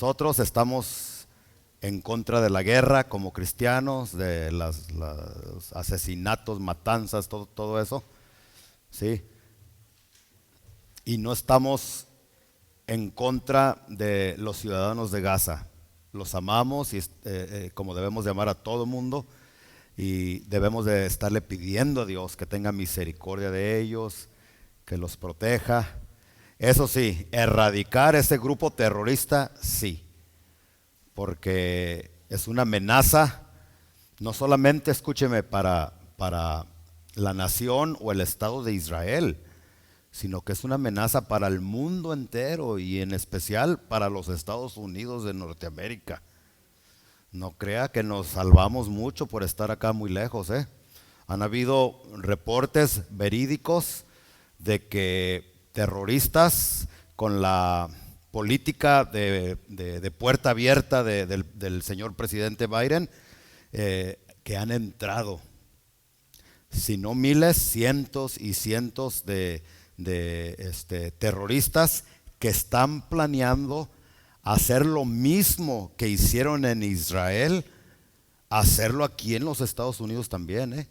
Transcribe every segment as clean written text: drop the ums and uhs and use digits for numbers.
nosotros estamos en contra de la guerra como cristianos, de los asesinatos, matanzas, todo eso, ¿sí? Y no estamos en contra de los ciudadanos de Gaza. Los amamos y como debemos de amar a todo mundo, y debemos de estarle pidiendo a Dios que tenga misericordia de ellos, que los proteja. Eso sí, erradicar ese grupo terrorista, sí, porque es una amenaza, no solamente, escúcheme, para la nación o el Estado de Israel, sino que es una amenaza para el mundo entero y en especial para los Estados Unidos de Norteamérica. No crea que nos salvamos mucho por estar acá muy lejos, ¿eh? Han habido reportes verídicos de que terroristas con la política de puerta abierta del señor presidente Biden, que han entrado, si no miles, cientos y cientos de terroristas que están planeando hacer lo mismo que hicieron en Israel, hacerlo aquí en los Estados Unidos también, ¿eh?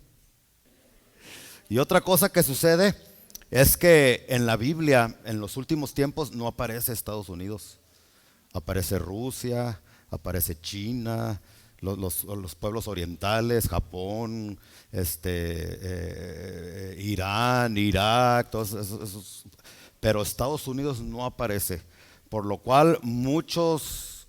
Y otra cosa que sucede es que en la Biblia, en los últimos tiempos, no aparece Estados Unidos. Aparece Rusia, aparece China, los pueblos orientales, Japón, Irán, Irak, todos esos, pero Estados Unidos no aparece. Por lo cual muchos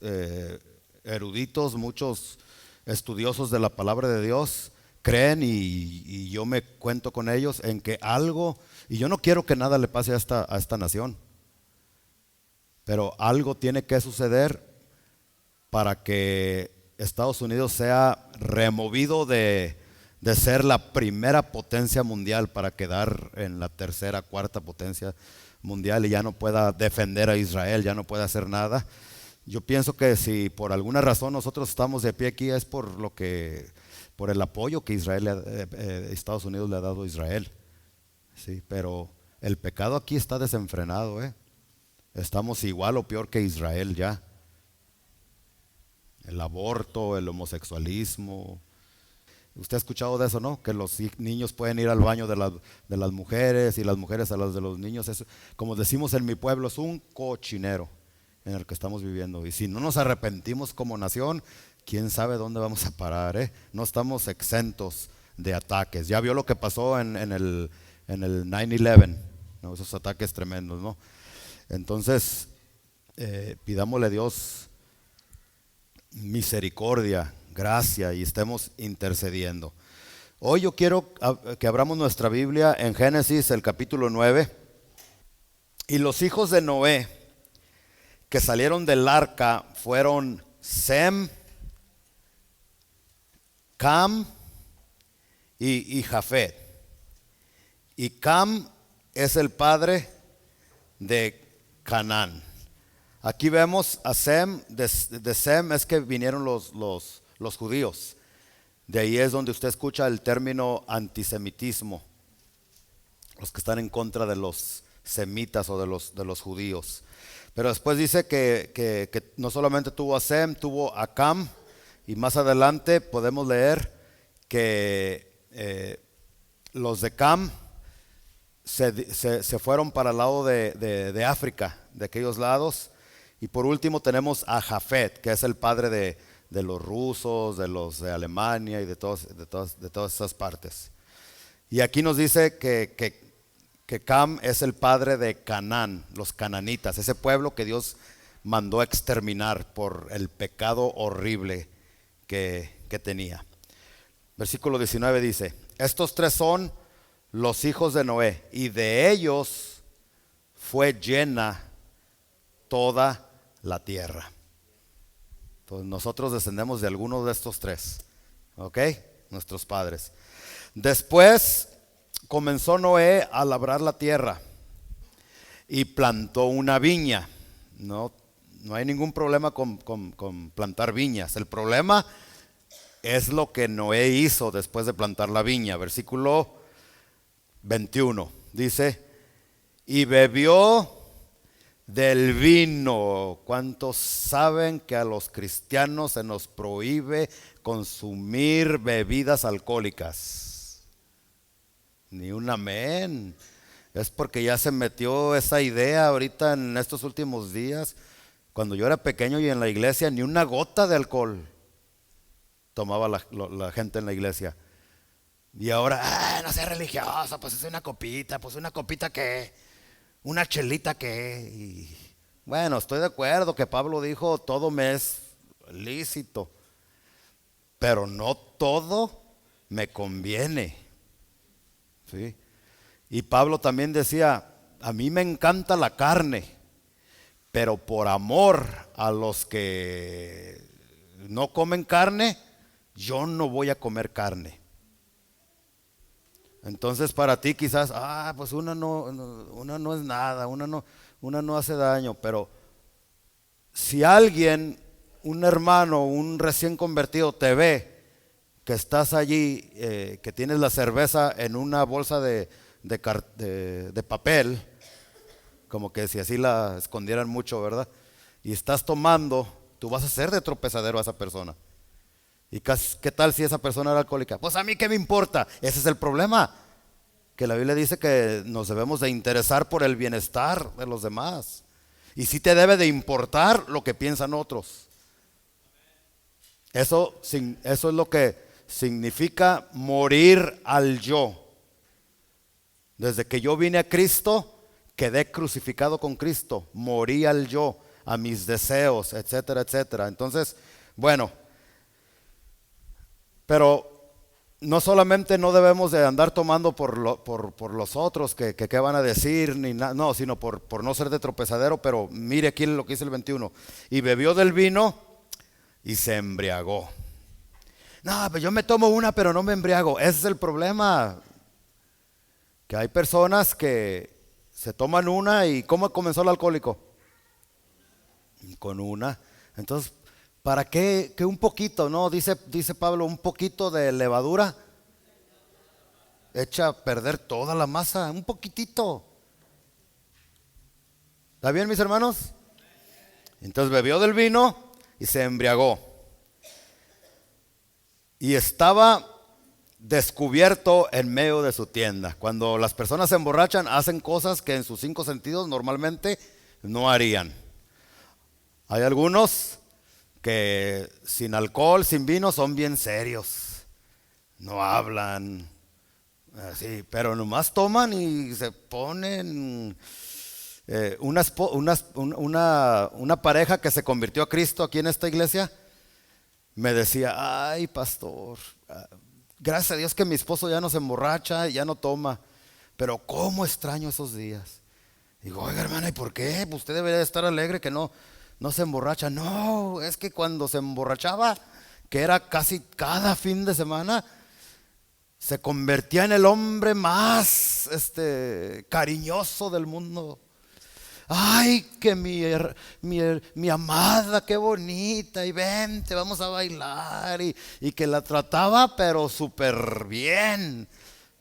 eruditos, muchos estudiosos de la palabra de Dios creen, y yo me cuento con ellos, en que algo, y yo no quiero que nada le pase a esta nación, pero algo tiene que suceder para que Estados Unidos sea removido de ser la primera potencia mundial para quedar en la tercera, cuarta potencia mundial, y ya no pueda defender a Israel, ya no puede hacer nada. Yo pienso que si por alguna razón nosotros estamos de pie aquí es por el apoyo que Estados Unidos le ha dado a Israel, sí, pero el pecado aquí está desenfrenado, ¿eh? Estamos igual o peor que Israel ya. El aborto, el homosexualismo. Usted ha escuchado de eso, ¿no? Que los niños pueden ir al baño de las mujeres y las mujeres a los de los niños. Eso, como decimos en mi pueblo, es un cochinero en el que estamos viviendo. Y si no nos arrepentimos como nación, quién sabe dónde vamos a parar, ¿eh? No estamos exentos de ataques. Ya vio lo que pasó en el 9/11, ¿no? Esos ataques tremendos, ¿no? Entonces, pidámosle a Dios misericordia, gracia, y estemos intercediendo. Hoy yo quiero que abramos nuestra Biblia en Génesis, el capítulo 9. Y los hijos de Noé que salieron del arca fueron Sem, Cam y Jafet. Y Cam es el padre de Canaán. Aquí vemos a Sem, de Sem es que vinieron los judíos. De ahí es donde usted escucha el término antisemitismo, los que están en contra de los semitas o de los judíos. Pero después dice que no solamente tuvo a Sem, tuvo a Cam, y más adelante podemos leer que los de Cam se fueron para el lado de África, de aquellos lados. Y por último tenemos a Jafet, que es el padre de los rusos, de los de Alemania y de todas esas partes. Y aquí nos dice que Cam es el padre de Canaán, los cananitas, ese pueblo que Dios mandó a exterminar por el pecado horrible que tenía. Versículo 19 dice: estos tres son los hijos de Noé, y de ellos fue llena toda la tierra. Entonces nosotros descendemos de alguno de estos tres, ¿ok? Nuestros padres. Después comenzó Noé a labrar la tierra y plantó una viña. No hay ningún problema con plantar viñas. El problema es lo que Noé hizo después de plantar la viña. Versículo 21 dice: y bebió del vino. ¿Cuántos saben que a los cristianos se nos prohíbe consumir bebidas alcohólicas? Ni un amén. Es porque ya se metió esa idea ahorita en estos últimos días. Cuando yo era pequeño y en la iglesia, ni una gota de alcohol tomaba la gente en la iglesia. Y ahora, no seas religioso, pues es una copita ¿qué? Una chelita ¿qué? Y bueno, estoy de acuerdo que Pablo dijo, todo me es lícito, pero no todo me conviene, ¿sí? Y Pablo también decía, a mí me encanta la carne, pero por amor a los que no comen carne, yo no voy a comer carne. Entonces para ti quizás, pues una no es nada, una no hace daño, pero si alguien, un hermano, un recién convertido te ve que estás allí, que tienes la cerveza en una bolsa de papel, como que si así la escondieran mucho, ¿verdad? Y estás tomando, tú vas a ser de tropezadero a esa persona. ¿Y qué tal si esa persona era alcohólica? Pues a mí qué me importa. Ese es el problema, que la Biblia dice que nos debemos de interesar por el bienestar de los demás. Y sí te debe de importar lo que piensan otros. Eso es lo que significa morir al yo. Desde que yo vine a Cristo, quedé crucificado con Cristo, morí al yo, a mis deseos, etcétera, etcétera. Entonces, bueno, pero no solamente no debemos de andar tomando por los otros, que qué van a decir, no, sino por no ser de tropezadero. Pero mire aquí lo que dice el 21. Y bebió del vino y se embriagó. No, pues yo me tomo una, pero no me embriago. Ese es el problema. Que hay personas que se toman una y ¿cómo comenzó el alcohólico? Con una. Entonces, ¿para qué? Que un poquito, ¿no? Dice Pablo, un poquito de levadura echa a perder toda la masa, un poquitito. ¿Está bien, mis hermanos? Entonces bebió del vino y se embriagó. Y estaba descubierto en medio de su tienda. Cuando las personas se emborrachan, hacen cosas que en sus 5 sentidos normalmente no harían. Hay algunos que sin alcohol, sin vino, son bien serios, no hablan así, pero nomás toman y se ponen. Una pareja que se convirtió a Cristo aquí en esta iglesia me decía, ay pastor, gracias a Dios que mi esposo ya no se emborracha, ya no toma, pero cómo extraño esos días. Digo, oiga hermana, ¿y por qué? Pues usted debería estar alegre que no se emborracha. No, es que cuando se emborrachaba, que era casi cada fin de semana, se convertía en el hombre más cariñoso del mundo. Ay, que mi amada, qué bonita, y vente, vamos a bailar, y que la trataba pero súper bien.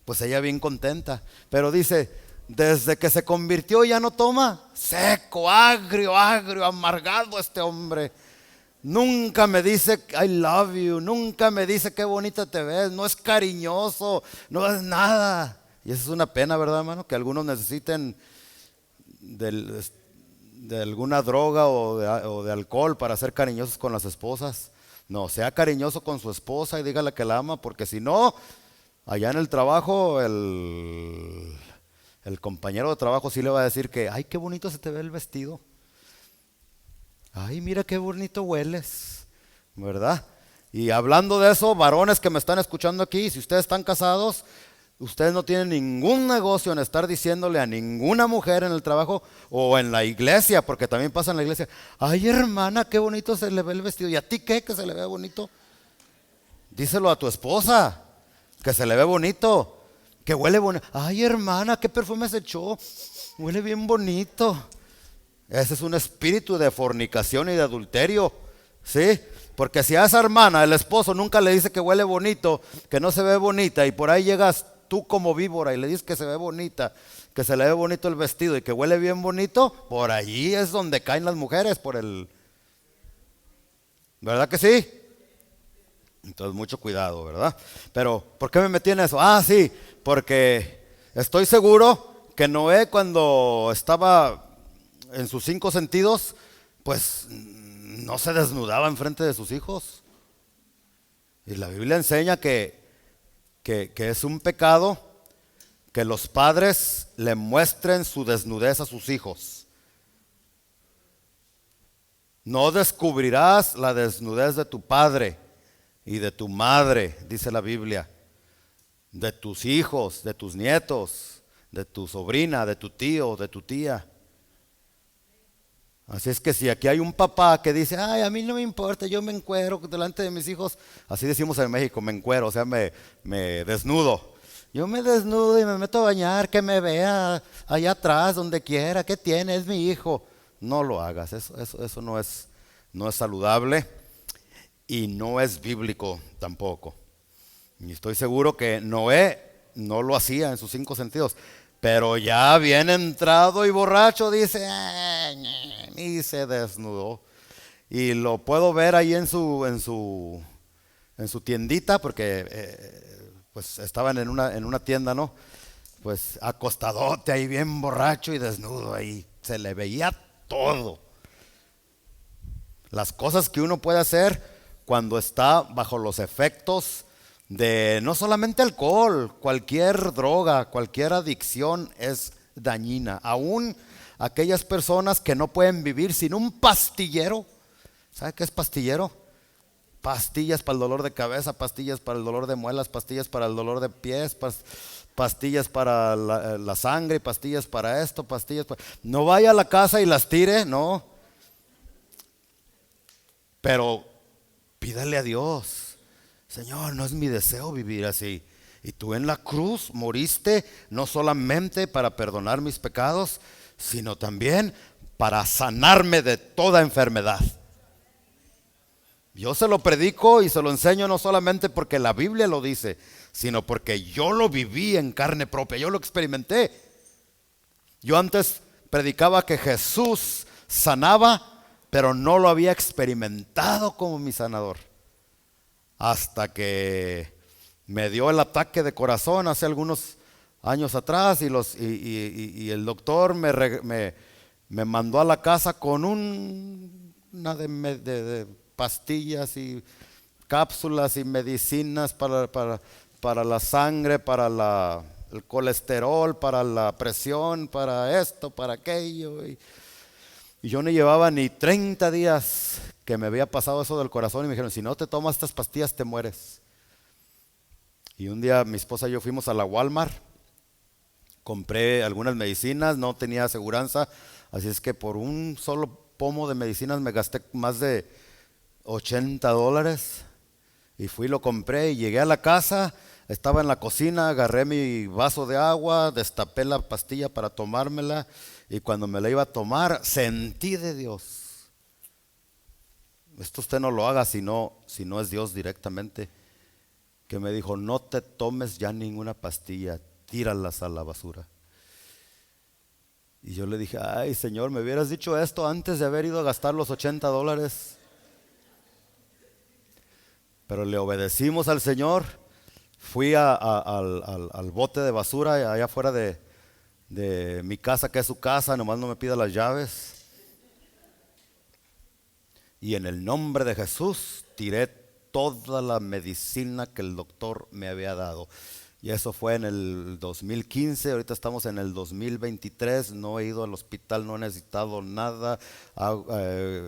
Pues ella bien contenta, pero dice, desde que se convirtió ya no toma. Seco, agrio, amargado este hombre. Nunca me dice I love you, nunca me dice qué bonita te ves, no es cariñoso, no es nada. Y eso es una pena, ¿verdad, hermano? Que algunos necesiten de alguna droga o de alcohol para ser cariñosos con las esposas. No, sea cariñoso con su esposa y dígale que la ama, porque si no, allá en el trabajo el compañero de trabajo sí le va a decir que, ay, qué bonito se te ve el vestido. Ay, mira qué bonito hueles, ¿verdad? Y hablando de eso, varones que me están escuchando aquí, si ustedes están casados, ustedes no tienen ningún negocio en estar diciéndole a ninguna mujer en el trabajo o en la iglesia, porque también pasa en la iglesia, ay hermana, qué bonito se le ve el vestido. ¿Y a ti qué? Que se le ve bonito. Díselo a tu esposa, que se le ve bonito, que huele bonito. Ay hermana, qué perfume se echó, huele bien bonito. Ese es un espíritu de fornicación y de adulterio, ¿sí? Porque si a esa hermana, el esposo nunca le dice que huele bonito, que no se ve bonita, y por ahí llegas tú como víbora y le dices que se ve bonita, que se le ve bonito el vestido y que huele bien bonito, por allí es donde caen las mujeres, ¿verdad que sí? Entonces mucho cuidado, ¿verdad? Pero, ¿por qué me metí en eso? Ah, sí, porque estoy seguro que Noé, cuando estaba en sus 5 sentidos, pues no se desnudaba en frente de sus hijos. Y la Biblia enseña que es un pecado que los padres le muestren su desnudez a sus hijos. No descubrirás la desnudez de tu padre y de tu madre, dice la Biblia, de tus hijos, de tus nietos, de tu sobrina, de tu tío, de tu tía. Así es que si aquí hay un papá que dice, ay, a mí no me importa, yo me encuero delante de mis hijos, así decimos en México, me encuero, o sea, me desnudo. Yo me desnudo y me meto a bañar, que me vea allá atrás, donde quiera, ¿qué tiene? Es mi hijo. No lo hagas, eso no es saludable y no es bíblico tampoco. Y estoy seguro que Noé no lo hacía en sus 5 sentidos, pero ya bien entrado y borracho dice, y se desnudó. Y lo puedo ver ahí en su tiendita, porque pues estaban en una tienda, ¿no? Pues acostadote ahí bien borracho y desnudo ahí. Se le veía todo. Las cosas que uno puede hacer cuando está bajo los efectos de no solamente alcohol, cualquier droga, cualquier adicción es dañina. Aún aquellas personas que no pueden vivir sin un pastillero. ¿Sabe qué es pastillero? Pastillas para el dolor de cabeza, pastillas para el dolor de muelas, pastillas para el dolor de pies, pastillas para la sangre, pastillas para esto, pastillas para... No vaya a la casa y las tire, no. Pero pídale a Dios, Señor, no es mi deseo vivir así. Y tú en la cruz moriste no solamente para perdonar mis pecados, sino también para sanarme de toda enfermedad. Yo se lo predico y se lo enseño no solamente porque la Biblia lo dice, sino porque yo lo viví en carne propia, yo lo experimenté. Yo antes predicaba que Jesús sanaba, pero no lo había experimentado como mi sanador. Hasta que me dio el ataque de corazón hace algunos años atrás y el doctor me mandó a la casa con una de pastillas y cápsulas y medicinas para la sangre, para el colesterol, para la presión, para esto, para aquello. Y yo no llevaba ni 30 días que me había pasado eso del corazón y me dijeron, si no te tomas estas pastillas te mueres. Y un día mi esposa y yo fuimos a la Walmart, compré algunas medicinas, no tenía aseguranza, así es que por un solo pomo de medicinas me gasté más de $80 y fui, lo compré y llegué a la casa, estaba en la cocina, agarré mi vaso de agua, destapé la pastilla para tomármela y cuando me la iba a tomar sentí de Dios. Esto usted no lo haga si no es Dios directamente, que me dijo, no te tomes ya ninguna pastilla, tíralas a la basura. Y yo le dije, ay Señor, me hubieras dicho esto antes de haber ido a gastar los $80. Pero le obedecimos al Señor. Fui al bote de basura allá afuera de mi casa, que es su casa, nomás no me pida las llaves. Y en el nombre de Jesús tiré toda la medicina que el doctor me había dado. Y eso fue en el 2015, ahorita estamos en el 2023, no he ido al hospital, no he necesitado nada,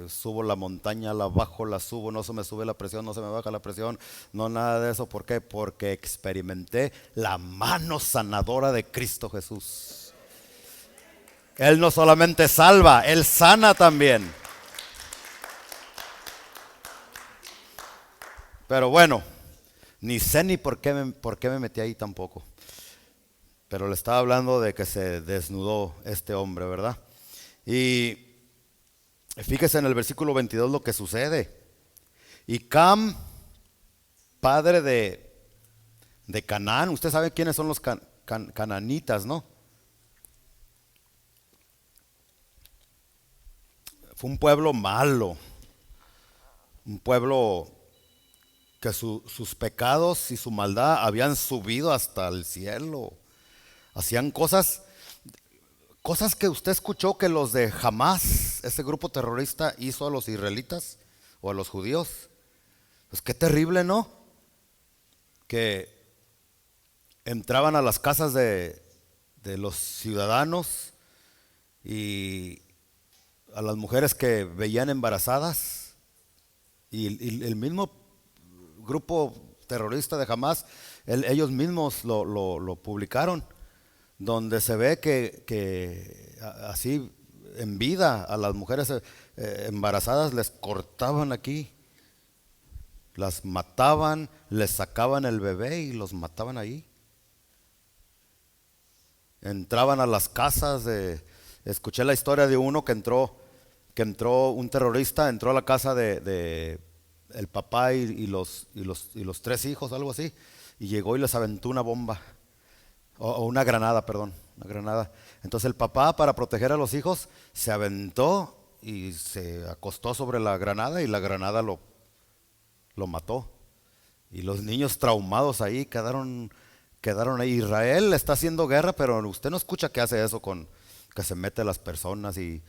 subo la montaña, la bajo, la subo, no se me sube la presión, no se me baja la presión, no nada de eso. ¿Por qué? Porque experimenté la mano sanadora de Cristo Jesús. Él no solamente salva, Él sana también. Pero bueno, ni sé ni por qué me metí ahí tampoco. Pero le estaba hablando de que se desnudó este hombre, ¿verdad? Y fíjese en el versículo 22 lo que sucede. Y Cam, padre de Canaán. Usted sabe quiénes son los cananitas, ¿no? Fue un pueblo malo, un pueblo que sus pecados y su maldad habían subido hasta el cielo. Hacían cosas que usted escuchó que los de Hamás, ese grupo terrorista, hizo a los israelitas o a los judíos. Pues qué terrible, ¿no? Que entraban a las casas de los ciudadanos y a las mujeres que veían embarazadas, y el mismo grupo terrorista de Hamás, ellos mismos lo publicaron, donde se ve que así en vida a las mujeres embarazadas les cortaban aquí, las mataban, les sacaban el bebé y los mataban ahí. Entraban a las casas escuché la historia de uno que entró un terrorista, entró a la casa de el papá y los tres hijos, algo así, y llegó y les aventó una bomba, o una granada, perdón, una granada. Entonces el papá, para proteger a los hijos, se aventó y se acostó sobre la granada y la granada lo mató. Y los niños traumados ahí quedaron ahí. Israel está haciendo guerra, pero usted no escucha que hace eso que se mete a las personas y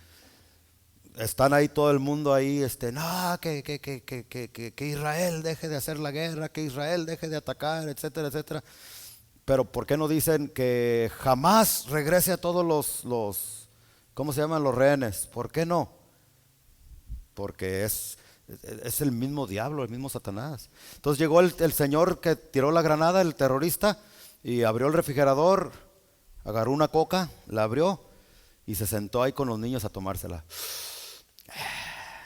están ahí todo el mundo ahí, no, que Israel deje de hacer la guerra, que Israel deje de atacar, etcétera, etcétera. Pero ¿por qué no dicen que jamás regrese a todos los ¿cómo se llaman? Los rehenes. ¿Por qué no? Porque es el mismo diablo, el mismo Satanás. Entonces llegó el señor que tiró la granada, el terrorista, y abrió el refrigerador, agarró una coca, la abrió y se sentó ahí con los niños a tomársela.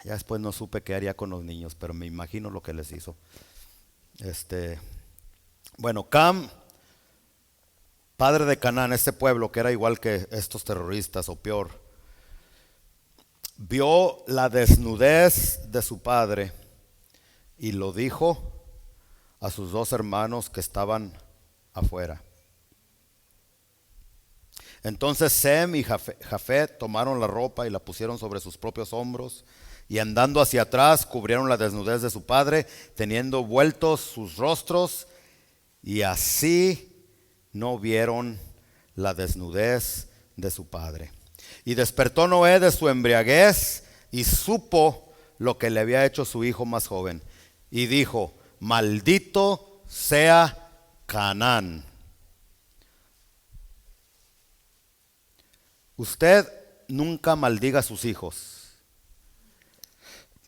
Ya después no supe qué haría con los niños, pero me imagino lo que les hizo. Bueno, Cam, padre de Canaán, este pueblo que era igual que estos terroristas o peor, vio la desnudez de su padre y lo dijo a sus dos hermanos que estaban afuera. Entonces Sem y Jafet tomaron la ropa y la pusieron sobre sus propios hombros, y andando hacia atrás cubrieron la desnudez de su padre, teniendo vueltos sus rostros, y así no vieron la desnudez de su padre. Y despertó Noé de su embriaguez y supo lo que le había hecho su hijo más joven, y dijo: maldito sea Canaán. Usted nunca maldiga a sus hijos.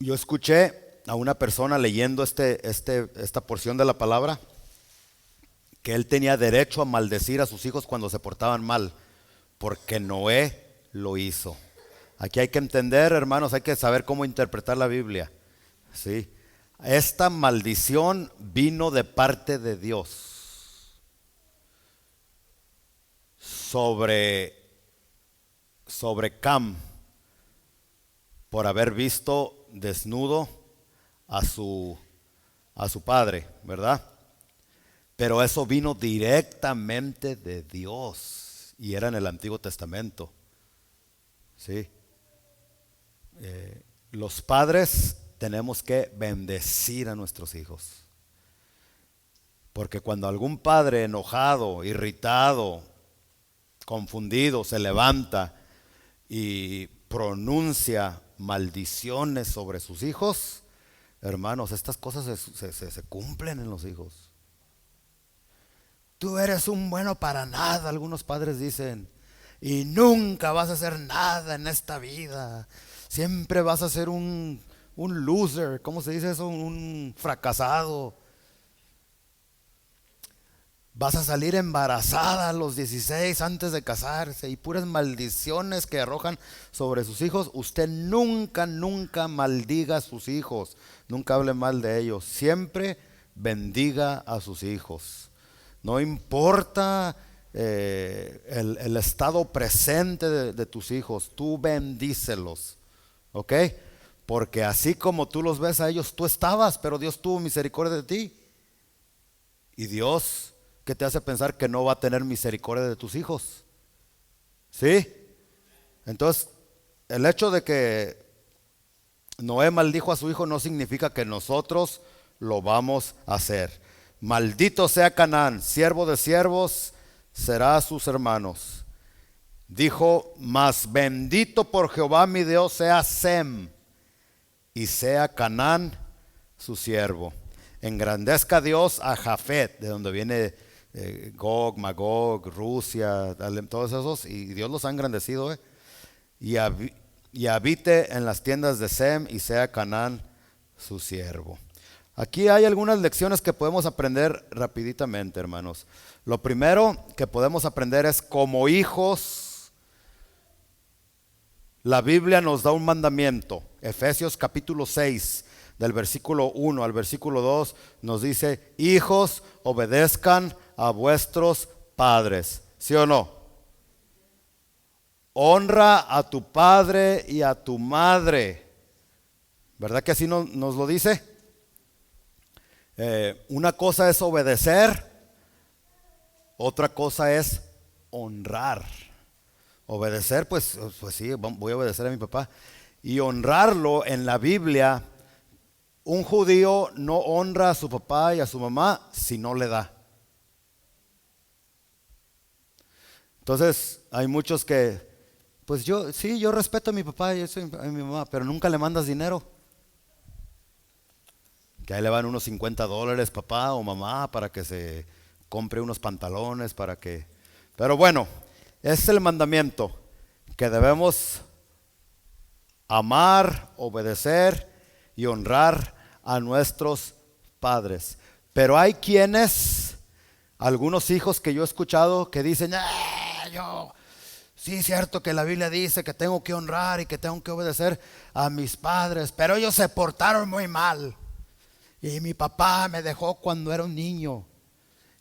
Yo escuché a una persona leyendo esta porción de la palabra, que él tenía derecho a maldecir a sus hijos cuando se portaban mal, porque Noé lo hizo. Aquí hay que entender, hermanos, hay que saber cómo interpretar la Biblia. ¿Sí? Esta maldición vino de parte de Dios sobre Cam, por haber visto desnudo a su padre, ¿verdad? Pero eso vino directamente de Dios y era en el Antiguo Testamento. ¿Sí? Los padres tenemos que bendecir a nuestros hijos, porque cuando algún padre enojado, irritado, confundido se levanta y pronuncia maldiciones sobre sus hijos, hermanos, estas cosas se cumplen en los hijos. Tú eres un bueno para nada, algunos padres dicen, y nunca vas a hacer nada en esta vida. Siempre vas a ser un loser, ¿cómo se dice eso? Un fracasado. Vas a salir embarazada a los 16 antes de casarse, y puras maldiciones que arrojan sobre sus hijos. Usted nunca maldiga a sus hijos, nunca hable mal de ellos, siempre bendiga a sus hijos. No importa el estado presente de tus hijos, tú bendícelos, ¿ok? Porque así como tú los ves a ellos, tú estabas, pero Dios tuvo misericordia de ti. Y Dios que te hace pensar que no va a tener misericordia de tus hijos. ¿Sí? Entonces, el hecho de que Noé maldijo a su hijo no significa que nosotros lo vamos a hacer. Maldito sea Canaán, siervo de siervos será a sus hermanos. Dijo, mas bendito por Jehová mi Dios sea Sem, y sea Canaán su siervo. Engrandezca Dios a Jafet, de donde viene Gog, Magog, Rusia, todos esos, y Dios los ha engrandecido, y habite en las tiendas de Sem, y sea Canaán su siervo. Aquí hay algunas lecciones que podemos aprender rapiditamente, hermanos. Lo primero que podemos aprender es, como hijos, la Biblia nos da un mandamiento. Efesios capítulo 6, del versículo 1 al versículo 2, nos dice: hijos, obedezcan a vuestros padres. ¿Sí o no? Honra a tu padre y a tu madre. ¿Verdad que así nos lo dice? Una cosa es obedecer, otra cosa es honrar. Obedecer, pues sí, voy a obedecer a mi papá. Y honrarlo, en la Biblia, un judío no honra a su papá y a su mamá si no le da. Entonces, hay muchos que, pues yo respeto a mi papá y a mi mamá, pero nunca le mandas dinero. Que ahí le van unos $50, papá o mamá, para que se compre unos pantalones, Pero bueno, ese es el mandamiento, que debemos amar, obedecer y honrar a nuestros padres. Pero hay algunos hijos que yo he escuchado que dicen, sí es cierto que la Biblia dice que tengo que honrar y que tengo que obedecer a mis padres, pero ellos se portaron muy mal. Y mi papá me dejó cuando era un niño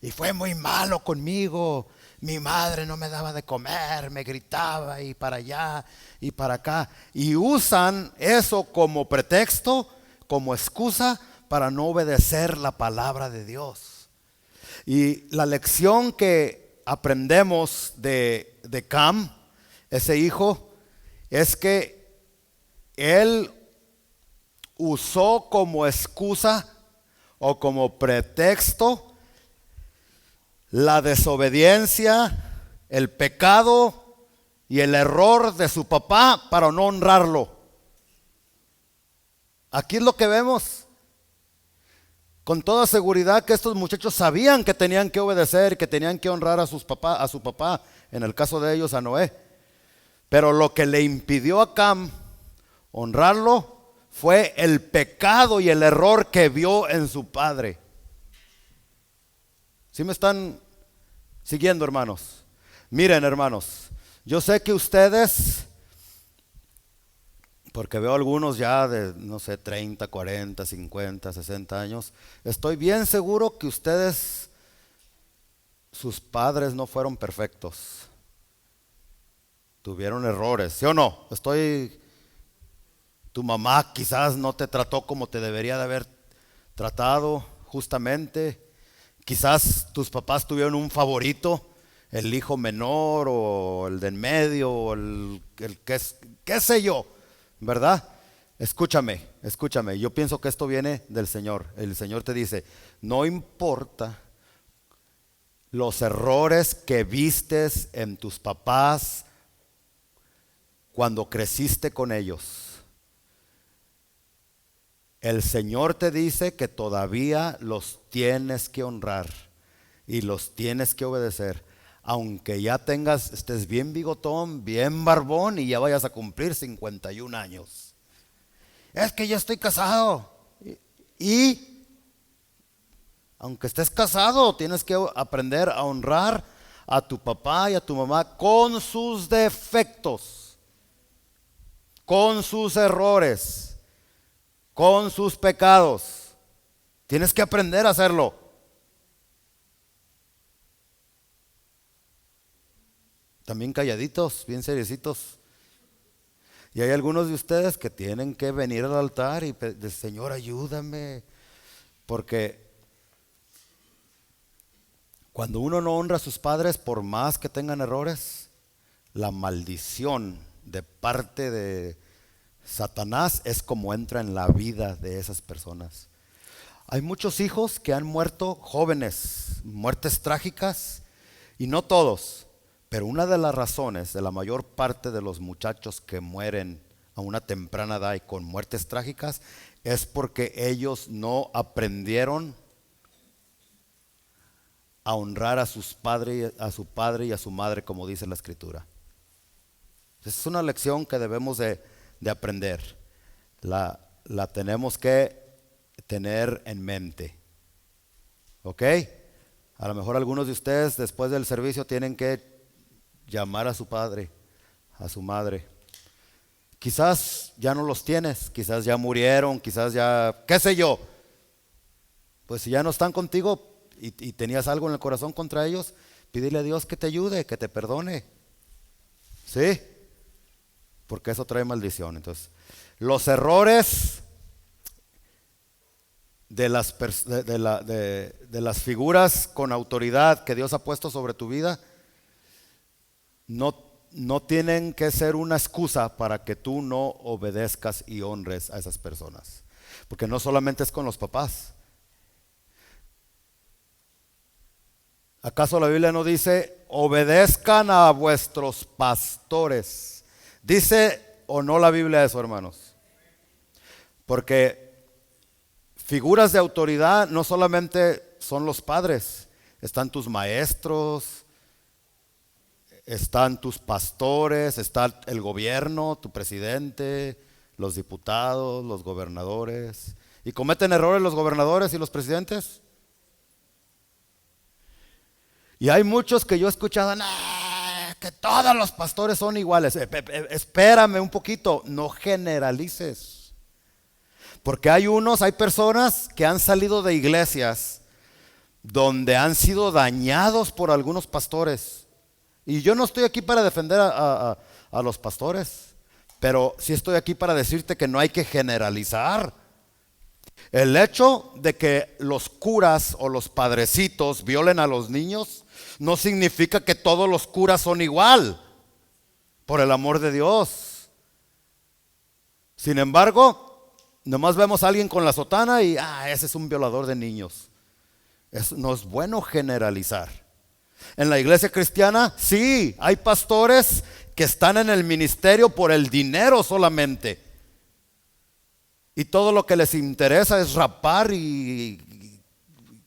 y fue muy malo conmigo. Mi madre no me daba de comer, me gritaba y para allá y para acá. Y usan eso como pretexto, como excusa para no obedecer la palabra de Dios. Y la lección que aprendemos de Cam, ese hijo, es que él usó como excusa o como pretexto la desobediencia, el pecado y el error de su papá para no honrarlo. Aquí es lo que vemos. Con toda seguridad que estos muchachos sabían que tenían que obedecer, que tenían que honrar a su papá, en el caso de ellos a Noé. Pero lo que le impidió a Cam honrarlo fue el pecado y el error que vio en su padre. ¿Sí me están siguiendo, hermanos? Miren, hermanos, yo sé que ustedes, porque veo algunos ya de, no sé, 30, 40, 50, 60 años, estoy bien seguro que ustedes, sus padres no fueron perfectos. Tuvieron errores, ¿sí o no? Tu mamá quizás no te trató como te debería de haber tratado justamente. Quizás tus papás tuvieron un favorito, el hijo menor o el de en medio o el que es, qué sé yo, ¿verdad? Escúchame, yo pienso que esto viene del Señor. El Señor te dice, no importa los errores que vistes en tus papás cuando creciste con ellos. El Señor te dice que todavía los tienes que honrar y los tienes que obedecer, aunque ya estés bien bigotón, bien barbón y ya vayas a cumplir 51 años. Es que ya estoy casado. Y aunque estés casado, tienes que aprender a honrar a tu papá y a tu mamá con sus defectos, con sus errores, con sus pecados. Tienes que aprender a hacerlo. También calladitos, bien seriecitos. Y hay algunos de ustedes que tienen que venir al altar y decir, Señor, ayúdame. Porque Cuando uno no honra a sus padres, por más que tengan errores, la maldición de parte de Satanás es como entra en la vida de esas personas. Hay muchos hijos que han muerto jóvenes, muertes trágicas, y no todos, pero una de las razones de la mayor parte de los muchachos que mueren a una temprana edad y con muertes trágicas es porque ellos no aprendieron a honrar a sus padres, a su padre y a su madre, como dice la Escritura. Es una lección que debemos de aprender. La tenemos que tener en mente. ¿Ok? A lo mejor algunos de ustedes después del servicio tienen que llamar a su padre, a su madre. Quizás ya no los tienes, quizás ya murieron, quizás ya, qué sé yo. Pues si ya no están contigo y tenías algo en el corazón contra ellos, pídele a Dios que te ayude, que te perdone. ¿Sí? Porque eso trae maldición. Entonces, los errores de las figuras con autoridad que Dios ha puesto sobre tu vida no tienen que ser una excusa para que tú no obedezcas y honres a esas personas. Porque no solamente es con los papás. ¿Acaso la Biblia no dice, obedezcan a vuestros pastores? ¿Dice o no la Biblia eso, hermanos? Porque figuras de autoridad no solamente son los padres, están tus maestros, están tus pastores, está el gobierno, tu presidente, los diputados, los gobernadores. ¿Y cometen errores los gobernadores y los presidentes? Y hay muchos que yo he escuchado, que todos los pastores son iguales. Espérame un poquito, no generalices. Porque hay personas que han salido de iglesias donde han sido dañados por algunos pastores. Y yo no estoy aquí para defender a los pastores, pero sí estoy aquí para decirte que no hay que generalizar. El hecho de que los curas o los padrecitos violen a los niños no significa que todos los curas son igual, por el amor de Dios. Sin embargo, nomás vemos a alguien con la sotana y ese es un violador de niños. No es bueno generalizar. En la iglesia cristiana, sí, hay pastores que están en el ministerio por el dinero solamente. Y todo lo que les interesa es rapar y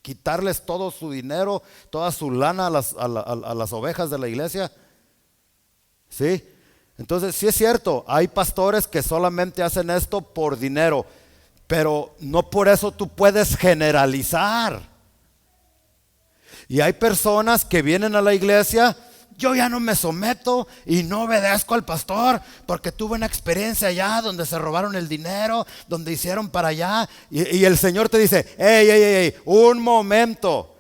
quitarles todo su dinero, toda su lana a las ovejas de la iglesia. ¿Sí? Entonces, sí es cierto, hay pastores que solamente hacen esto por dinero, pero no por eso tú puedes generalizar. Y hay personas que vienen a la iglesia, yo ya no me someto y no obedezco al pastor porque tuve una experiencia allá donde se robaron el dinero, donde hicieron para allá. Y el Señor te dice, hey, un momento.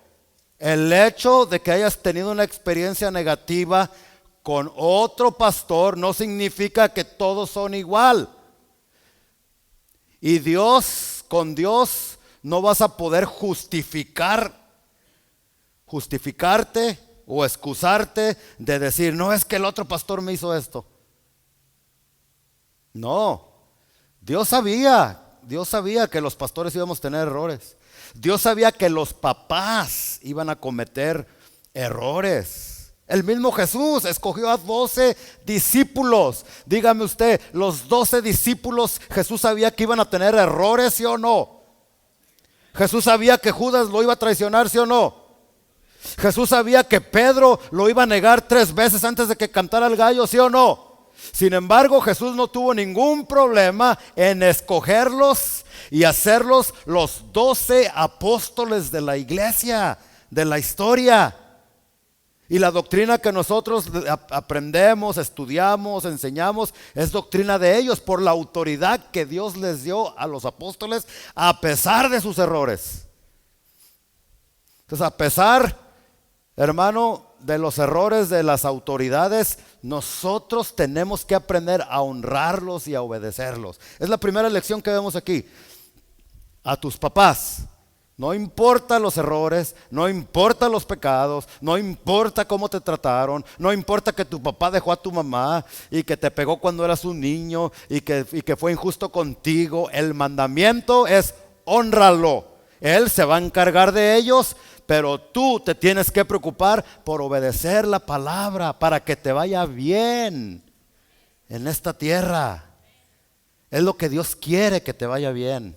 El hecho de que hayas tenido una experiencia negativa con otro pastor no significa que todos son igual. Y con Dios no vas a poder justificarte o excusarte de decir, no, es que el otro pastor me hizo esto. No, Dios sabía que los pastores íbamos a tener errores. Dios sabía que los papás iban a cometer errores. El mismo Jesús escogió a 12 discípulos. Dígame usted, los 12 discípulos, Jesús sabía que iban a tener errores, ¿sí o no? Jesús sabía que Judas lo iba a traicionar, ¿sí o no? Jesús sabía que Pedro lo iba a negar 3 veces antes de que cantara el gallo, ¿sí o no? Sin embargo, Jesús no tuvo ningún problema en escogerlos y hacerlos los 12 apóstoles de la iglesia, de la historia. Y la doctrina que nosotros aprendemos, estudiamos, enseñamos, es doctrina de ellos por la autoridad que Dios les dio a los apóstoles a pesar de sus errores. Entonces, a pesar, hermano, de los errores de las autoridades, nosotros tenemos que aprender a honrarlos y a obedecerlos. Es la primera lección que vemos aquí. A tus papás, No importa los errores, no importa los pecados, no importa cómo te trataron, no importa que tu papá dejó a tu mamá y que te pegó cuando eras un niño y que fue injusto contigo. El mandamiento es hónralo. Él se va a encargar de ellos, pero tú te tienes que preocupar por obedecer la palabra para que te vaya bien en esta tierra. Es lo que Dios quiere, que te vaya bien.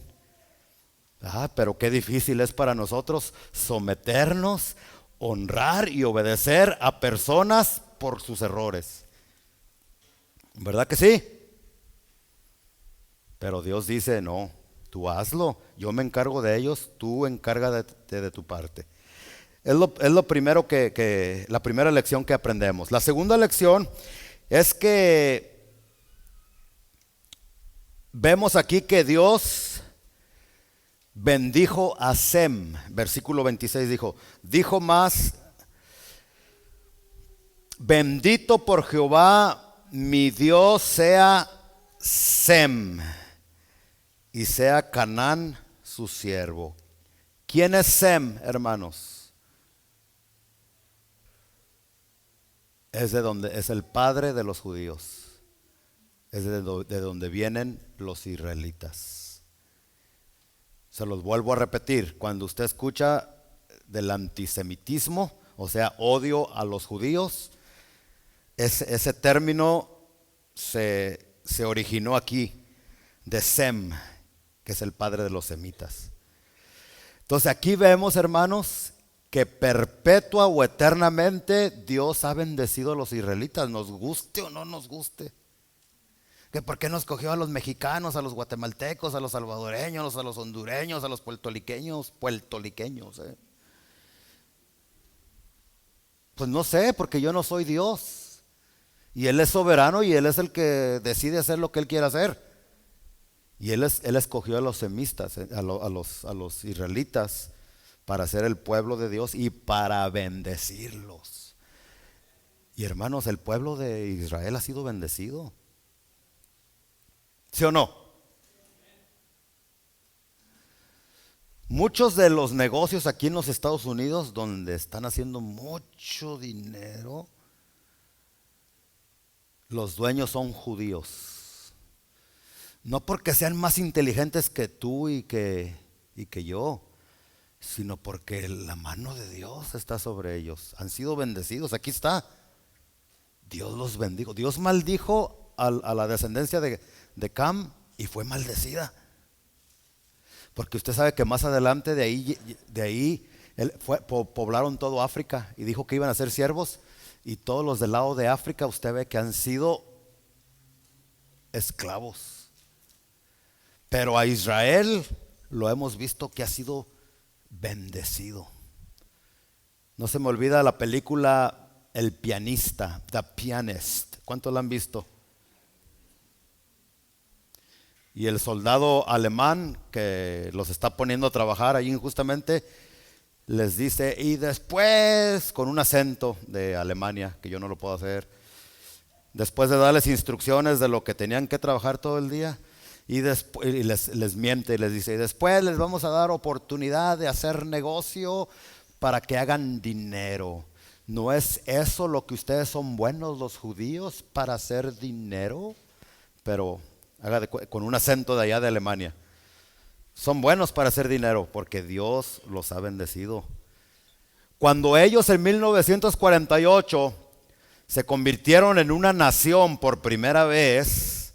Pero qué difícil es para nosotros someternos, honrar y obedecer a personas por sus errores. ¿Verdad que sí? Pero Dios dice, no, tú hazlo, yo me encargo de ellos, tú encárgate de tu parte. Es lo primero la primera lección que aprendemos. La segunda lección es que vemos aquí que Dios bendijo a Sem. Versículo 26 dijo más: bendito por Jehová mi Dios sea Sem, y sea Canaán su siervo. ¿Quién es Sem, hermanos? Es el padre de los judíos. Es de donde vienen los israelitas. Se los vuelvo a repetir: cuando usted escucha del antisemitismo, o sea, odio a los judíos, ese término se originó aquí, de Sem, que es el padre de los semitas. Entonces aquí vemos, hermanos, que perpetua o eternamente Dios ha bendecido a los israelitas, nos guste o no nos guste. Que por qué no escogió a los mexicanos, a los guatemaltecos, a los salvadoreños, a los hondureños, a los puertorriqueños. Pues no sé, porque yo no soy Dios. Y Él es soberano y Él es el que decide hacer lo que Él quiere hacer. Y Él escogió a los semistas, a los israelitas, para ser el pueblo de Dios y para bendecirlos. Y hermanos, el pueblo de Israel ha sido bendecido. ¿Sí o no? Muchos de los negocios aquí en los Estados Unidos, donde están haciendo mucho dinero, los dueños son judíos. No porque sean más inteligentes que tú y que yo, sino porque la mano de Dios está sobre ellos. Han sido bendecidos. Aquí está. Dios los bendijo. Dios maldijo a la descendencia de Cam y fue maldecida. Porque usted sabe que más adelante de ahí poblaron todo África y dijo que iban a ser siervos, y todos los del lado de África usted ve que han sido esclavos. Pero a Israel lo hemos visto que ha sido bendecido. No se me olvida la película El pianista, The Pianist. ¿Cuántos la han visto? Y el soldado alemán que los está poniendo a trabajar ahí injustamente les dice, y después, con un acento de Alemania, que yo no lo puedo hacer, después de darles instrucciones de lo que tenían que trabajar todo el día, y les miente y les dice, y después les vamos a dar oportunidad de hacer negocio para que hagan dinero. ¿No es eso lo que ustedes son buenos los judíos, para hacer dinero? Pero con un acento de allá de Alemania. Son buenos para hacer dinero porque Dios los ha bendecido. Cuando ellos en 1948 se convirtieron en una nación por primera vez,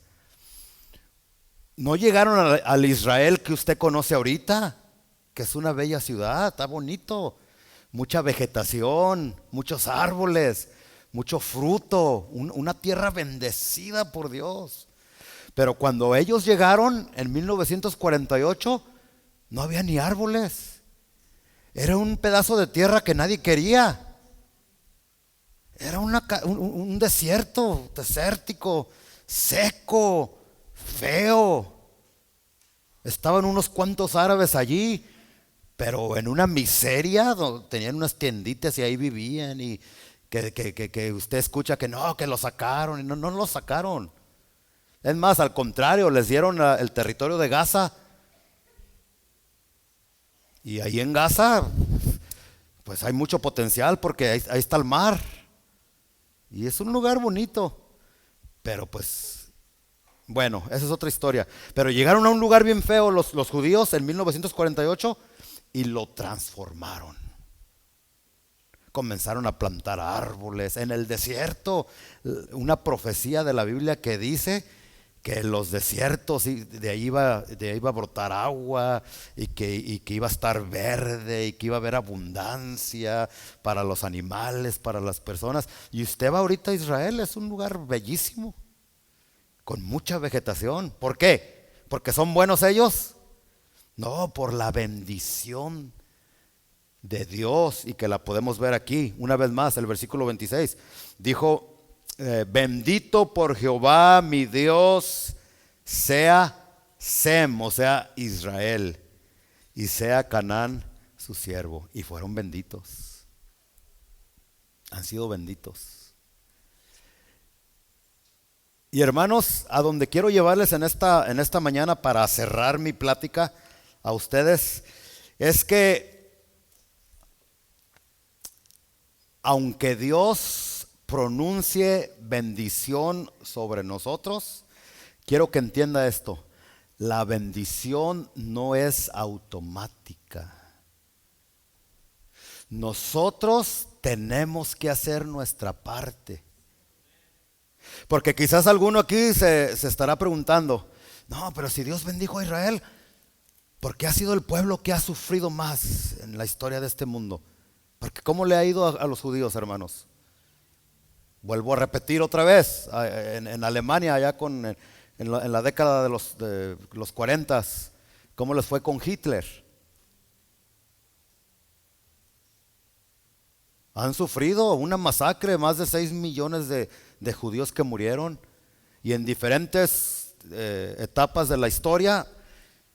no llegaron al Israel que usted conoce ahorita, que es una bella ciudad, está bonito, mucha vegetación, muchos árboles, mucho fruto, una tierra bendecida por Dios. Pero cuando ellos llegaron en 1948, no había ni árboles. Era un pedazo de tierra que nadie quería. Era un desierto, desértico, seco, feo. Estaban unos cuantos árabes allí, pero en una miseria, tenían unas tienditas y ahí vivían. Y que usted escucha que no, que lo sacaron. Y no lo sacaron. Es más, al contrario, les dieron el territorio de Gaza. Y ahí en Gaza, pues hay mucho potencial porque ahí está el mar. Y es un lugar bonito. Pero pues, bueno, esa es otra historia. Pero llegaron a un lugar bien feo los judíos en 1948 y lo transformaron. Comenzaron a plantar árboles en el desierto. Una profecía de la Biblia que dice que los desiertos de ahí iba a brotar agua y que iba a estar verde y que iba a haber abundancia para los animales, para las personas. Y usted va ahorita a Israel, es un lugar bellísimo, con mucha vegetación. ¿Por qué? ¿Porque son buenos ellos? No, por la bendición de Dios, y que la podemos ver aquí una vez más. El versículo 26 dijo: bendito por Jehová mi Dios sea Sem, o sea Israel, y sea Canaán su siervo. Y fueron benditos, han sido benditos. Y hermanos, a donde quiero llevarles en esta mañana para cerrar mi plática a ustedes, es que aunque Dios pronuncie bendición sobre nosotros, quiero que entienda esto: la bendición no es automática. Nosotros tenemos que hacer nuestra parte. Porque quizás alguno aquí se estará preguntando: no, pero si Dios bendijo a Israel, ¿por qué ha sido el pueblo que ha sufrido más en la historia de este mundo? Porque ¿cómo le ha ido a los judíos, hermanos? Vuelvo a repetir otra vez, en Alemania, allá en la década de los 40, ¿cómo les fue con Hitler? Han sufrido una masacre, más de 6 millones de judíos que murieron. Y en diferentes etapas de la historia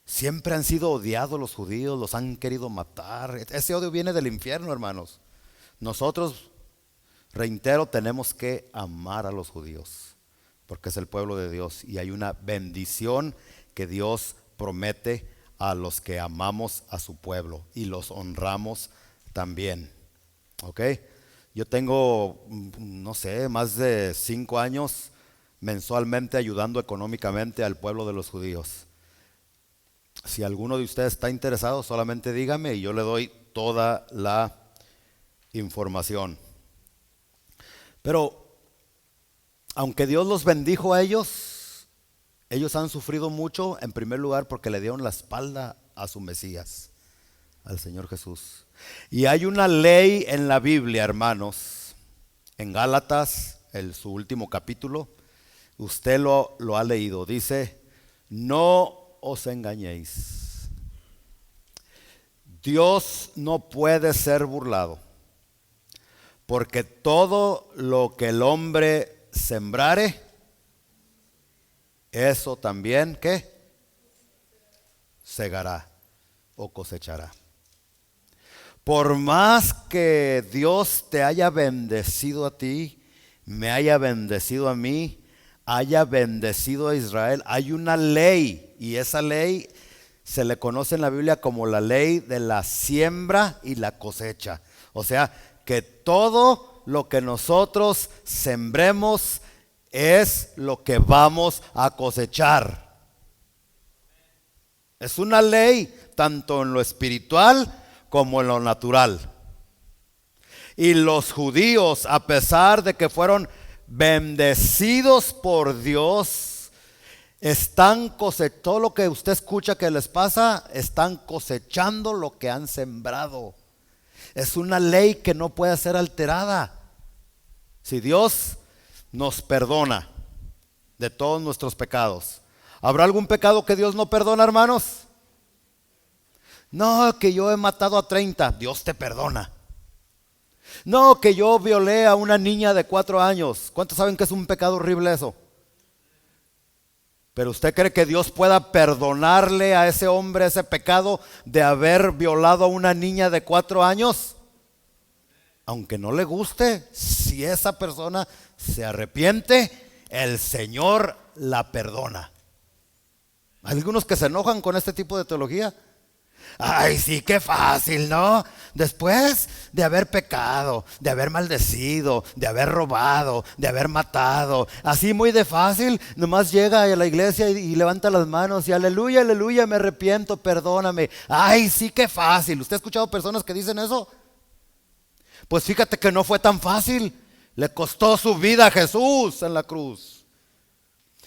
siempre han sido odiados los judíos, los han querido matar. Ese odio viene del infierno, hermanos. Nosotros, reitero, tenemos que amar a los judíos, porque es el pueblo de Dios y hay una bendición que Dios promete a los que amamos a su pueblo y los honramos también. ¿Ok? Yo tengo, no sé, más de 5 años mensualmente ayudando económicamente al pueblo de los judíos. Si alguno de ustedes está interesado, solamente dígame y yo le doy toda la información. Pero aunque Dios los bendijo a ellos, ellos han sufrido mucho, en primer lugar porque le dieron la espalda a su Mesías, al Señor Jesús. Y hay una ley en la Biblia, hermanos, en Gálatas, su último capítulo, usted lo ha leído, dice: no os engañéis, Dios no puede ser burlado, porque todo lo que el hombre sembrare, eso también, ¿qué? Segará o cosechará. Por más que Dios te haya bendecido a ti, me haya bendecido a mí, haya bendecido a Israel, hay una ley, y esa ley se le conoce en la Biblia como la ley de la siembra y la cosecha. O sea, que todo lo que nosotros sembremos es lo que vamos a cosechar. Es una ley tanto en lo espiritual como en lo natural. Y los judíos, a pesar de que fueron bendecidos por Dios, están cosechando todo lo que usted escucha que les pasa, están cosechando lo que han sembrado. Es una ley que no puede ser alterada. Si Dios nos perdona de todos nuestros pecados, ¿habrá algún pecado que Dios no perdona, hermanos? No, que yo he matado a 30, Dios te perdona. No, que yo violé a una niña de 4 años. ¿Cuántos saben que es un pecado horrible eso? Pero ¿usted cree que Dios pueda perdonarle a ese hombre ese pecado de haber violado a una niña de 4 años? Aunque no le guste, si esa persona se arrepiente, el Señor la perdona. Hay algunos que se enojan con este tipo de teología. Ay, sí, qué fácil, ¿no? Después de haber pecado, de haber maldecido, de haber robado, de haber matado, así muy de fácil, nomás llega a la iglesia y levanta las manos y aleluya, aleluya, me arrepiento, perdóname. Ay, sí, qué fácil. ¿Usted ha escuchado personas que dicen eso? Pues fíjate que no fue tan fácil. Le costó su vida a Jesús en la cruz.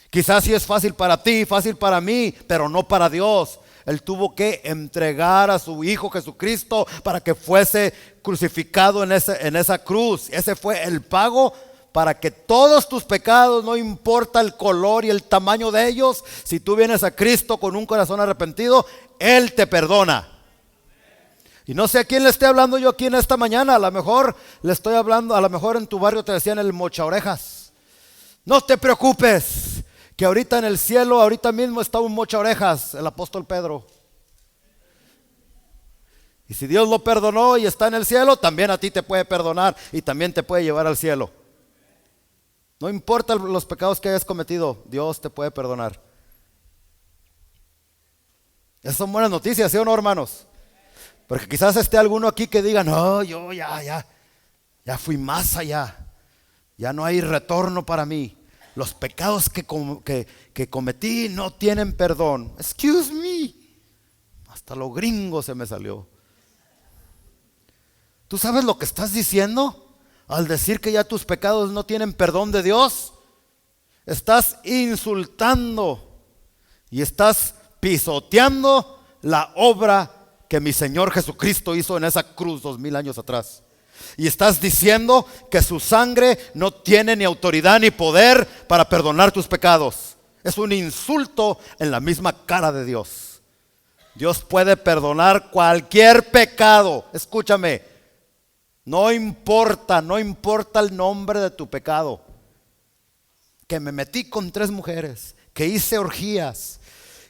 Quizás sí es fácil para ti, fácil para mí, pero no para Dios. Él tuvo que entregar a su Hijo Jesucristo para que fuese crucificado en esa cruz. Ese fue el pago para que todos tus pecados, no importa el color y el tamaño de ellos, si tú vienes a Cristo con un corazón arrepentido, Él te perdona. Y no sé a quién le esté hablando yo aquí en esta mañana. A lo mejor le estoy hablando, a lo mejor en tu barrio te decían el mocha orejas. No te preocupes, que ahorita en el cielo, ahorita mismo está un mocha orejas, el apóstol Pedro. Y si Dios lo perdonó y está en el cielo, también a ti te puede perdonar y también te puede llevar al cielo. No importa los pecados que hayas cometido, Dios te puede perdonar. Esas son buenas noticias, ¿sí o no, hermanos? Porque quizás esté alguno aquí que diga, no, yo ya fui más allá. Ya no hay retorno para mí. Los pecados que cometí no tienen perdón. Excuse me. Hasta lo gringo se me salió. ¿Tú sabes lo que estás diciendo al decir que ya tus pecados no tienen perdón de Dios? Estás insultando y estás pisoteando la obra que mi Señor Jesucristo hizo en esa cruz 2000 años atrás. Y estás diciendo que su sangre no tiene ni autoridad ni poder para perdonar tus pecados. Es un insulto en la misma cara de Dios. Dios puede perdonar cualquier pecado. Escúchame, no importa el nombre de tu pecado. Que me metí con 3 mujeres, que hice orgías,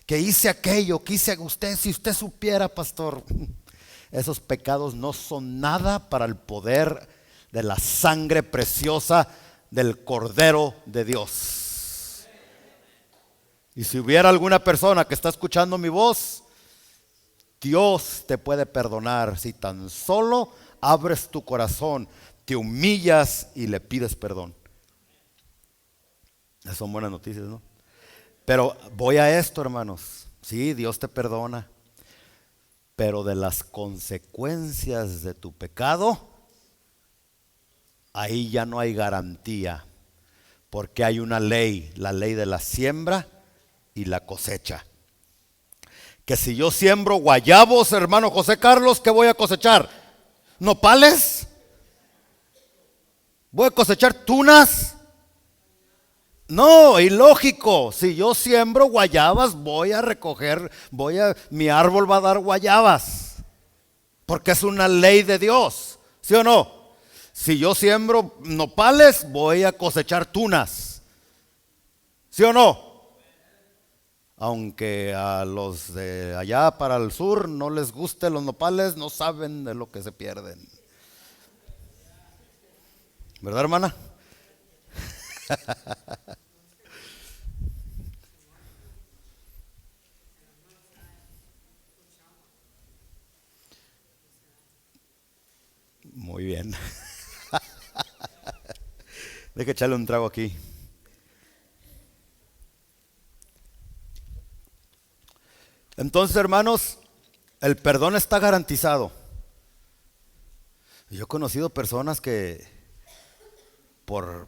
que hice aquello, que hice usted, si usted supiera, pastor, esos pecados no son nada para el poder de la sangre preciosa del Cordero de Dios. Y si hubiera alguna persona que está escuchando mi voz, Dios te puede perdonar si tan solo abres tu corazón, te humillas y le pides perdón. Esas son buenas noticias, ¿no? Pero voy a esto, hermanos. Sí, Dios te perdona. Pero de las consecuencias de tu pecado, ahí ya no hay garantía. Porque hay una ley, la ley de la siembra y la cosecha. Que si yo siembro guayabos, hermano José Carlos, ¿qué voy a cosechar? ¿Nopales? ¿Voy a cosechar tunas? No, ilógico. Si yo siembro guayabas, voy a recoger, mi árbol va a dar guayabas. Porque es una ley de Dios, ¿sí o no? Si yo siembro nopales, voy a cosechar tunas, ¿sí o no? Aunque a los de allá para el sur no les guste los nopales, no saben de lo que se pierden. ¿Verdad, hermana? Muy bien. Deja echarle un trago aquí. Entonces, hermanos, el perdón está garantizado. Yo he conocido personas que por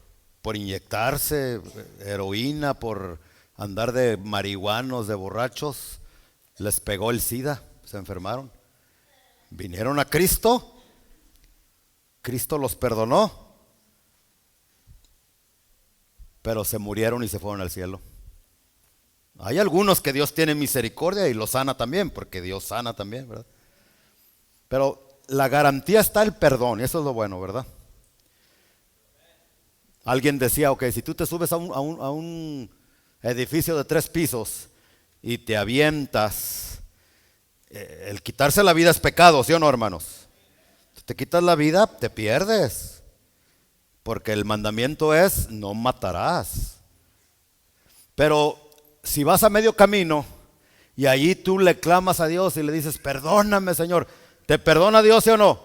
inyectarse heroína, por andar de marihuanos, de borrachos, les pegó el SIDA, se enfermaron. Vinieron a Cristo, Cristo los perdonó, pero se murieron y se fueron al cielo. Hay algunos que Dios tiene misericordia y los sana también, porque Dios sana también, ¿verdad? Pero la garantía está el perdón, y eso es lo bueno, ¿verdad? Alguien decía, ok, si tú te subes a un edificio de 3 pisos y te avientas, el quitarse la vida es pecado, ¿sí o no, hermanos? Si te quitas la vida, te pierdes, porque el mandamiento es, no matarás. Pero si vas a medio camino Y ahí tú le clamas a Dios y le dices, perdóname, Señor. ¿Te perdona Dios, sí o no?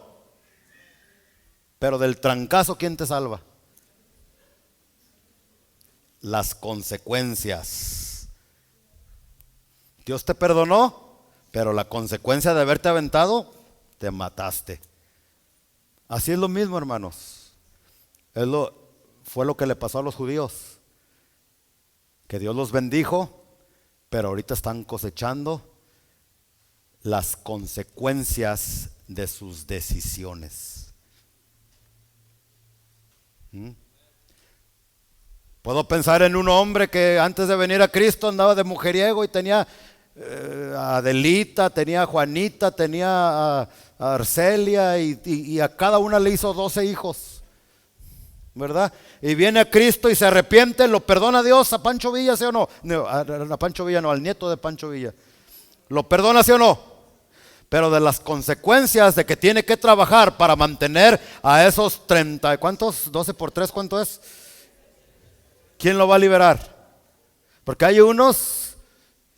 Pero del trancazo, ¿quién te salva? Las consecuencias. Dios te perdonó, pero la consecuencia de haberte aventado, te mataste. Así es lo mismo, hermanos. Fue lo que le pasó a los judíos. Que Dios los bendijo, pero ahorita están cosechando las consecuencias de sus decisiones. Puedo pensar en un hombre que antes de venir a Cristo andaba de mujeriego y tenía a Adelita, tenía a Juanita, tenía a Arcelia y a cada una le hizo 12 hijos, ¿verdad? Y viene a Cristo y se arrepiente, lo perdona Dios a Pancho Villa, ¿sí o no? No, a Pancho Villa no, al nieto de Pancho Villa. ¿Lo perdona, sí o no? Pero de las consecuencias de que tiene que trabajar para mantener a esos 30, ¿cuántos? 12 por 3, ¿cuánto es? ¿Quién lo va a liberar? Porque hay unos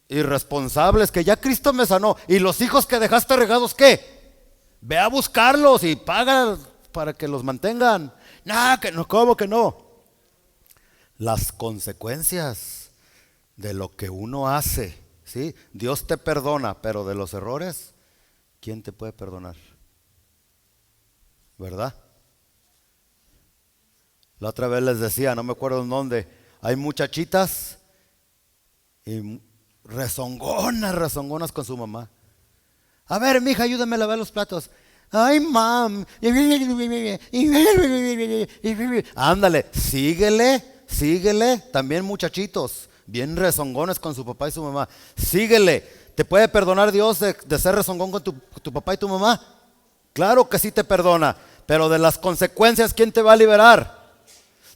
irresponsables que ya Cristo me sanó. ¿Y los hijos que dejaste regados qué? Ve a buscarlos y paga para que los mantengan. No, que no, ¿cómo que no? Las consecuencias de lo que uno hace, ¿sí? Dios te perdona, pero de los errores, ¿quién te puede perdonar? ¿Verdad? La otra vez les decía, no me acuerdo en dónde, hay muchachitas y rezongonas con su mamá. A ver, mija, ayúdame a lavar los platos. Ay, mam. Ándale, síguele. También muchachitos, bien rezongones con su papá y su mamá. Síguele. ¿Te puede perdonar Dios de ser rezongón con tu papá y tu mamá? Claro que sí te perdona. Pero de las consecuencias, ¿quién te va a liberar?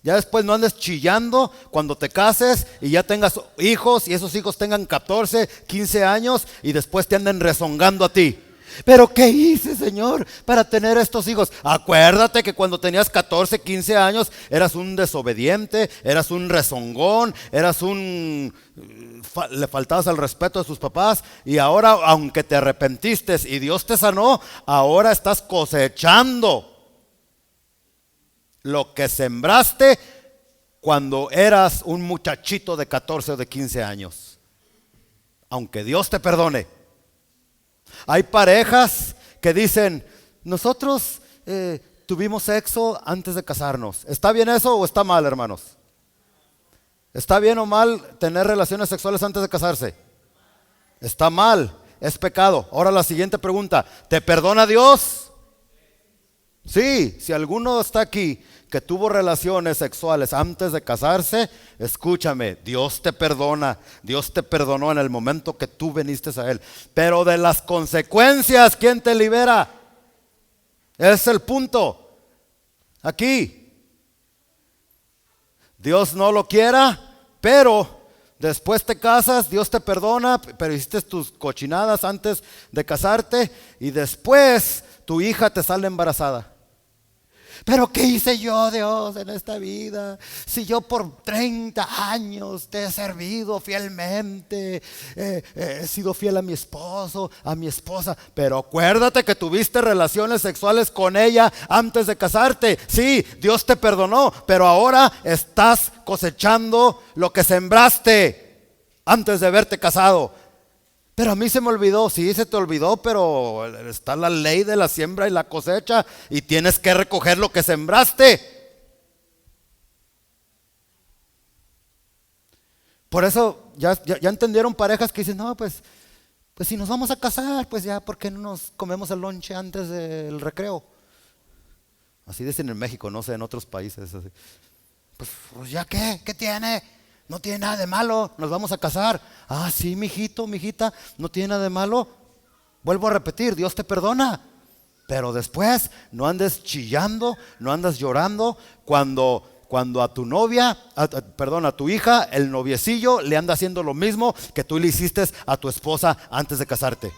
Ya después no andes chillando cuando te cases y ya tengas hijos y esos hijos tengan 14, 15 años y después te anden rezongando a ti. ¿Pero qué hice, Señor, para tener estos hijos? Acuérdate que cuando tenías 14, 15 años eras un desobediente, eras un rezongón, le faltabas al respeto a tus papás y ahora, aunque te arrepentiste y Dios te sanó, ahora estás cosechando lo que sembraste cuando eras un muchachito de 14 o de 15 años. Aunque Dios te perdone. Hay parejas que dicen, nosotros tuvimos sexo antes de casarnos. ¿Está bien eso o está mal, hermanos? ¿Está bien o mal tener relaciones sexuales antes de casarse? Está mal, es pecado. Ahora la siguiente pregunta, ¿te perdona Dios? Sí, si alguno está aquí que tuvo relaciones sexuales antes de casarse, escúchame, Dios te perdona. Dios te perdonó en el momento que tú viniste a Él. Pero de las consecuencias, ¿quién te libera? Ese es el punto. Aquí. Dios no lo quiera, pero después te casas, Dios te perdona, pero hiciste tus cochinadas antes de casarte y después tu hija te sale embarazada. ¿Pero qué hice yo, Dios, en esta vida? Si yo por 30 años te he servido fielmente, he sido fiel a mi esposo, a mi esposa. Pero acuérdate que tuviste relaciones sexuales con ella antes de casarte. Sí, Dios te perdonó, pero ahora estás cosechando lo que sembraste antes de haberte casado. Pero a mí se me olvidó. Sí, se te olvidó, pero está la ley de la siembra y la cosecha y tienes que recoger lo que sembraste. Por eso ya entendieron parejas que dicen, no, pues si nos vamos a casar, pues ya, ¿por qué no nos comemos el lonche antes del recreo? Así dicen en México, no sé, en otros países. Así. Pues ya, ¿qué tiene? No tiene nada de malo, nos vamos a casar. Ah, sí, mijito, mijita, no tiene nada de malo. Vuelvo a repetir, Dios te perdona. Pero después no andes chillando, no andas llorando cuando a tu novia, a tu hija, el noviecillo le anda haciendo lo mismo que tú le hiciste a tu esposa antes de casarte.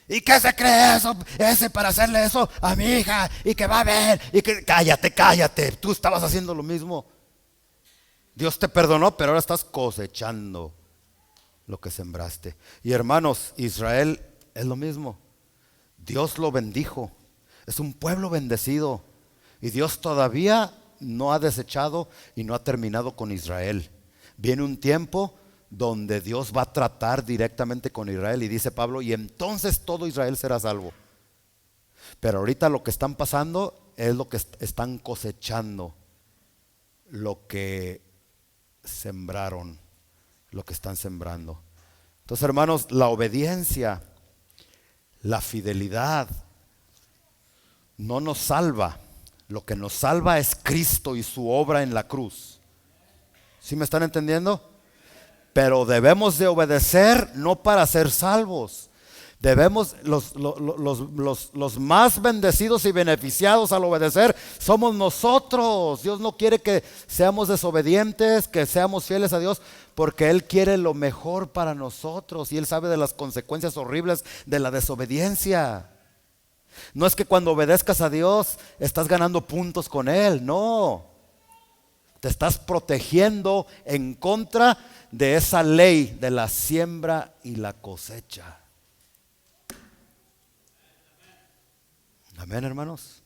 ¿Y qué se cree ese para hacerle eso a mi hija? Y que va a ver, y que cállate, tú estabas haciendo lo mismo. Dios te perdonó, pero ahora estás cosechando. lo que sembraste. Y hermanos, Israel es lo mismo. Dios lo bendijo. Es un pueblo bendecido. Y Dios todavía no ha desechado y no ha terminado con Israel. Viene un tiempo donde Dios va a tratar directamente con Israel. Y dice Pablo, y entonces todo Israel será salvo. Pero ahorita lo que están pasando es lo que están cosechando, lo que sembraron, lo que están sembrando. Entonces, hermanos, la obediencia, la fidelidad no nos salva. Lo que nos salva es Cristo y su obra en la cruz. ¿Sí me están entendiendo? Pero debemos de obedecer no para ser salvos. Debemos, los más bendecidos y beneficiados al obedecer somos nosotros. Dios no quiere que seamos desobedientes, que seamos fieles a Dios, porque Él quiere lo mejor para nosotros y Él sabe de las consecuencias horribles de la desobediencia. No es que cuando obedezcas a Dios estás ganando puntos con Él, no. Te estás protegiendo en contra de esa ley de la siembra y la cosecha. Amén, hermanos.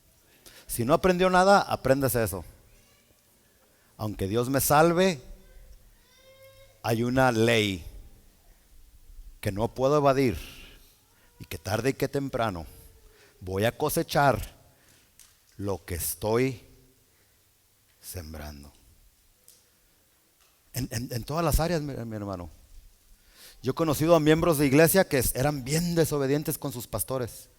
Si no aprendió nada, aprendes eso. Aunque Dios me salve, hay una ley que no puedo evadir y que tarde y que temprano voy a cosechar lo que estoy sembrando. En todas las áreas, mi hermano. Yo he conocido a miembros de iglesia que eran bien desobedientes con sus pastores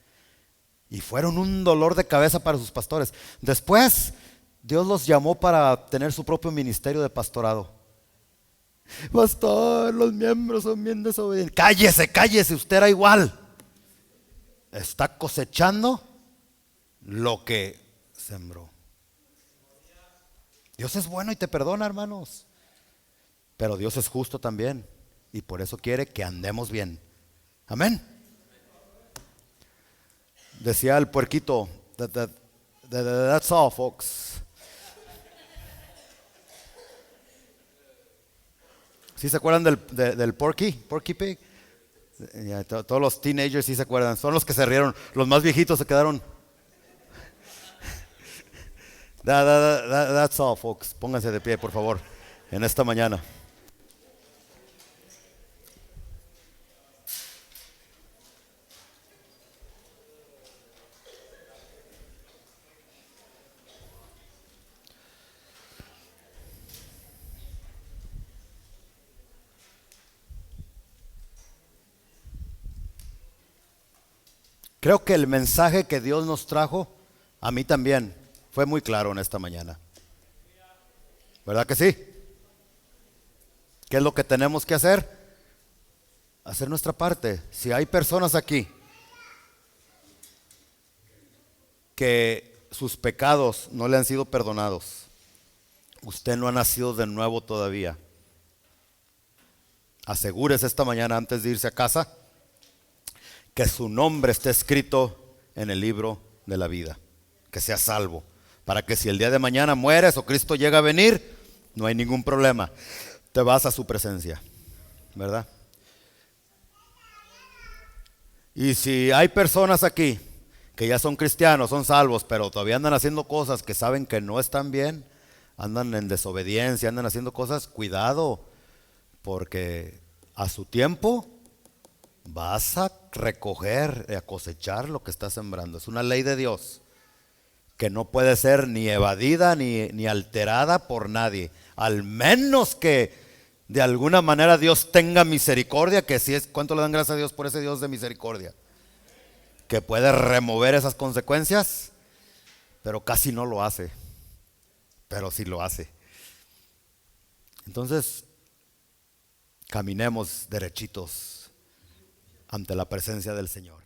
y fueron un dolor de cabeza para sus pastores. Después Dios los llamó para tener su propio ministerio de pastorado. Pastor, los miembros son bien desobedientes. Cállese, cállese, usted era igual. Está cosechando lo que sembró. Dios es bueno y te perdona, hermanos. Pero Dios es justo también y por eso quiere que andemos bien. Amén. Decía el puerquito, that's all, folks. ¿Sí se acuerdan del Porky Pig? Todos los teenagers sí se acuerdan. Son los que se rieron. Los más viejitos se quedaron. That's all, folks. Pónganse de pie, por favor, en esta mañana. Creo que el mensaje que Dios nos trajo, a mí también, fue muy claro en esta mañana. ¿Verdad que sí? ¿Qué es lo que tenemos que hacer? Hacer nuestra parte. Si hay personas aquí que sus pecados no le han sido perdonados, usted no ha nacido de nuevo todavía, asegúrese esta mañana antes de irse a casa que su nombre esté escrito en el libro de la vida, que sea salvo, para que si el día de mañana mueres o Cristo llega a venir, no hay ningún problema, te vas a su presencia, ¿verdad? Y si hay personas aquí que ya son cristianos, son salvos, pero todavía andan haciendo cosas que saben que no están bien, andan en desobediencia, andan haciendo cosas, cuidado, porque a su tiempo vas a recoger, a cosechar lo que estás sembrando. Es una ley de Dios que no puede ser ni evadida ni alterada por nadie, al menos que de alguna manera Dios tenga misericordia, que si es, ¿cuánto le dan gracias a Dios por ese Dios de misericordia? Que puede remover esas consecuencias, pero casi no lo hace, pero sí lo hace. Entonces, caminemos derechitos ante la presencia del Señor.